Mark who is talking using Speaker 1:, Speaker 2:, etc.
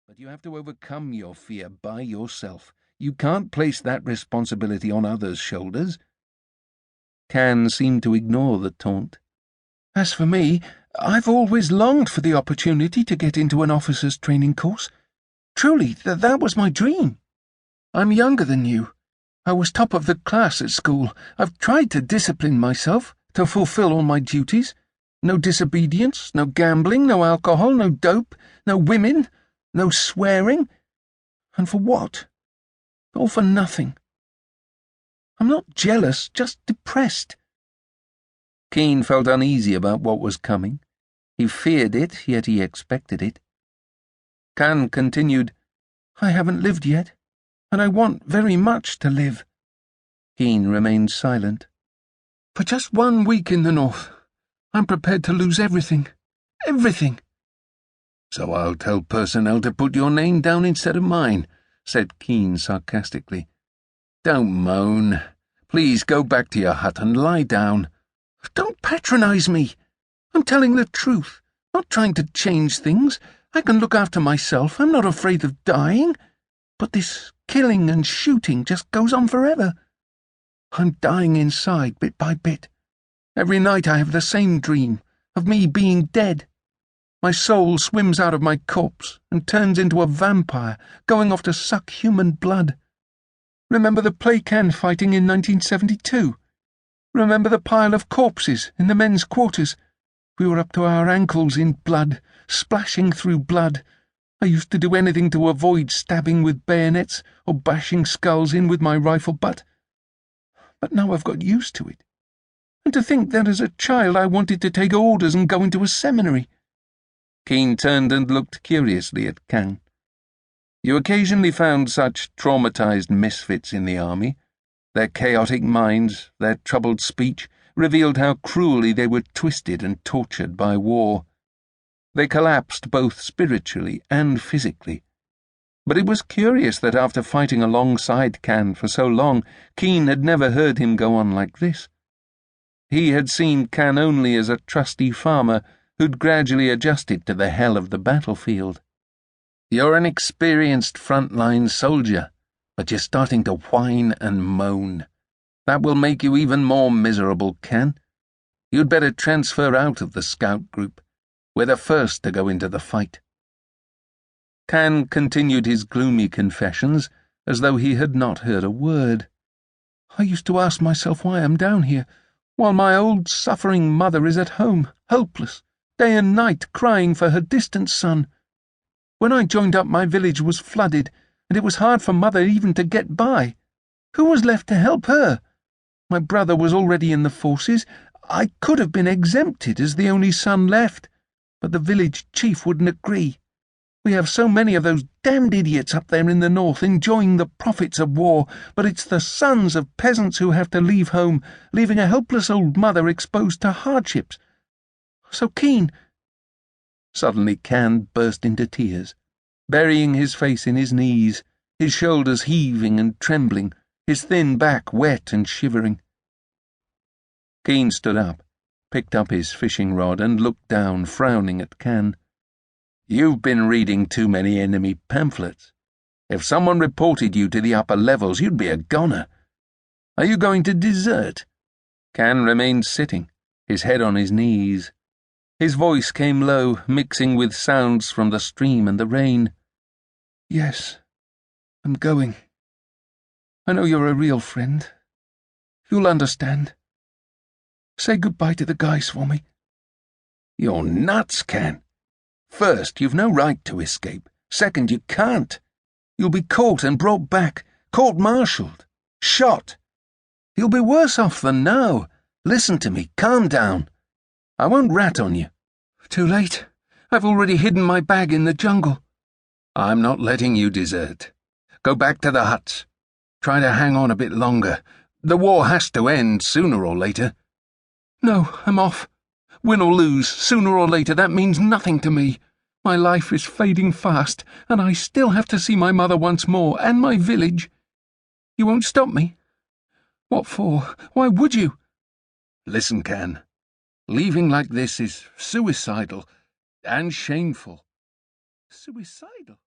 Speaker 1: But you have to overcome your fear by yourself. You can't place that responsibility on others' shoulders." Can seemed to ignore the taunt. "As for me, I've always longed for the opportunity to get into an officer's training course. Truly, that was my dream. I'm younger than you. I was top of the class at school. I've tried to discipline myself, to fulfill all my duties. No disobedience, no gambling, no alcohol, no dope, no women, no swearing. And for what? All for nothing. I'm not jealous, just depressed." Keane felt uneasy about what was coming. He feared it, yet he expected it. Can continued, "I haven't lived yet, and I want very much to live." Keane remained silent. "For just 1 week in the North, I'm prepared to lose everything. Everything."
Speaker 2: "So I'll tell personnel to put your name down instead of mine," said Keane sarcastically. "Don't moan. Please go back to your hut and lie down."
Speaker 1: "Don't patronize me. I'm telling the truth, not trying to change things. I can look after myself. I'm not afraid of dying. But this killing and shooting just goes on forever. I'm dying inside, bit by bit. Every night I have the same dream, of me being dead. My soul swims out of my corpse and turns into a vampire, going off to suck human blood. Remember the Can fighting in 1972? Remember the pile of corpses in the men's quarters? We were up to our ankles in blood, splashing through blood. I used to do anything to avoid stabbing with bayonets or bashing skulls in with my rifle butt. But now I've got used to it. And to think that as a child I wanted to take orders and go into a seminary." Keane turned and looked curiously at Kang. "You occasionally found such traumatized misfits in the army. Their chaotic minds, their troubled speech, revealed how cruelly they were twisted and tortured by war. They collapsed both spiritually and physically. But it was curious that after fighting alongside Can for so long, Keane had never heard him go on like this. He had seen Can only as a trusty farmer who'd gradually adjusted to the hell of the battlefield. "You're an experienced front-line soldier, but you're starting to whine and moan. That will make you even more miserable, Can. You'd better transfer out of the scout group. We're the first to go into the fight." Can continued his gloomy confessions as though he had not heard a word. "I used to ask myself why I'm down here, while my old suffering mother is at home, helpless, day and night crying for her distant son. When I joined up, my village was flooded, and it was hard for Mother even to get by. Who was left to help her? My brother was already in the forces. I could have been exempted as the only son left, but the village chief wouldn't agree. We have so many of those damned idiots up there in the north enjoying the profits of war, but it's the sons of peasants who have to leave home, leaving a helpless old mother exposed to hardships. So Keane—" Suddenly Can burst into tears, burying his face in his knees, his shoulders heaving and trembling, his thin back wet and shivering. Keane stood up, picked up his fishing rod and looked down, frowning at Can. "You've been reading too many enemy pamphlets. If someone reported you to the upper levels, you'd be a goner. Are you going to desert?" Can remained sitting, his head on his knees. His voice came low, mixing with sounds from the stream and the rain. "Yes, I'm going. I know you're a real friend. You'll understand. Say goodbye to the guys for me."
Speaker 2: "You're nuts, Can. First, you've no right to escape. Second, you can't. You'll be caught and brought back, court-martialed, shot. You'll be worse off than now. Listen to me, calm down. I won't rat on you."
Speaker 1: "Too late. I've already hidden my bag in the jungle."
Speaker 2: "I'm not letting you desert. Go back to the huts. Try to hang on a bit longer. The war has to end sooner or later."
Speaker 1: "No, I'm off. Win or lose, sooner or later, that means nothing to me. My life is fading fast, and I still have to see my mother once more, and my village. You won't stop me? What for? Why would you?"
Speaker 2: "Listen, Can. Leaving like this is suicidal and shameful."
Speaker 1: "Suicidal?"